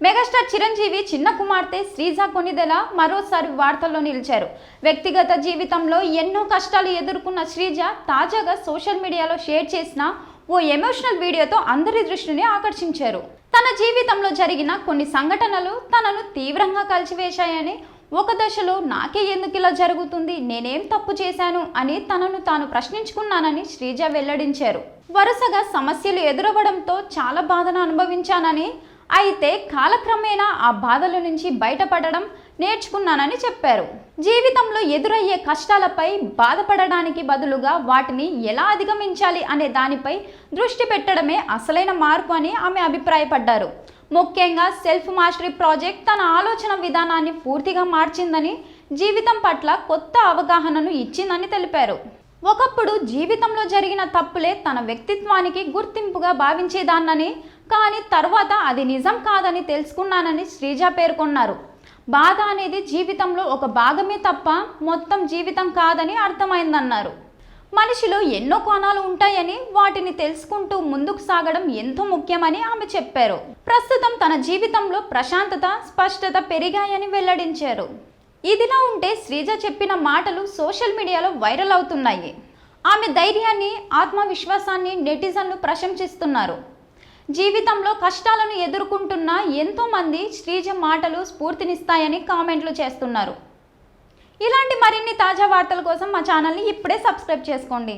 Megastar Chiranjeevi చిన్న కుమార్తె శ్రీజ కొనిదెల మరోసారి వార్తల్లో నిలిచారు. వ్యక్తిగత జీవితంలో ఎన్నో కష్టాలు ఎదుర్కొన్న శ్రీజ తాజాగా సోషల్ మీడియాలో షేర్ చేసిన ఓ ఎమోషనల్ వీడియోతో అందరి దృష్టిని ఆకర్షించారు. తన జీవితంలో జరిగిన కొన్ని సంఘటనలు తనను తీవ్రంగా కలిచివేశాయని, ఒక దశలో నాకే ఎందుకు ఇలా జరుగుతుంది, నేనేం తప్పు చేశాను అని తనను తాను ప్రశ్నించుకున్నానని శ్రీజ వెల్లడించారు. వరుసగా సమస్యలు ఎదురవ్వడంతో చాలా బాధను అనుభవించానని, అయితే కాలక్రమేణా ఆ బాధల నుంచి బయటపడడం నేర్చుకున్నానని చెప్పారు. జీవితంలో ఎదురయ్యే కష్టాలపై బాధపడడానికి బదులుగా వాటిని ఎలా అధిగమించాలి అనే దానిపై దృష్టి పెట్టడమే అసలైన మార్పు అని ఆమె అభిప్రాయపడ్డారు. ముఖ్యంగా సెల్ఫ్ మాస్టరీ ప్రాజెక్ట్ తన ఆలోచన విధానాన్ని పూర్తిగా మార్చిందని, జీవితం పట్ల కొత్త అవగాహనను ఇచ్చిందని తెలిపారు. ఒకప్పుడు జీవితంలో జరిగిన తప్పులే తన వ్యక్తిత్వానికి గుర్తింపుగా భావించేదాన్నని, కానీ తర్వాత అది నిజం కాదని తెలుసుకున్నానని శ్రీజ పేర్కొన్నారు. బాధ అనేది జీవితంలో ఒక భాగమే తప్ప మొత్తం జీవితం కాదని అర్థమైందన్నారు. మనిషిలో ఎన్నో కోణాలు ఉంటాయని, వాటిని తెలుసుకుంటూ ముందుకు సాగడం ఎంతో ముఖ్యమని ఆమె చెప్పారు. ప్రస్తుతం తన జీవితంలో ప్రశాంతత, స్పష్టత పెరిగాయని వెల్లడించారు. ఇదిలా ఉంటే శ్రీజ చెప్పిన మాటలు సోషల్ మీడియాలో వైరల్ అవుతున్నాయి. ఆమె ధైర్యాన్ని, ఆత్మవిశ్వాసాన్ని నెటిజన్లు ప్రశంసిస్తున్నారు. జీవితంలో కష్టాలను ఎదుర్కొంటున్న ఎంతోమంది శ్రీజ మాటలు స్ఫూర్తినిస్తాయని కామెంట్లు చేస్తున్నారు. ఇలాంటి మరిన్ని తాజా వార్తల కోసం మా ఛానల్ని ఇప్పుడే సబ్స్క్రైబ్ చేసుకోండి.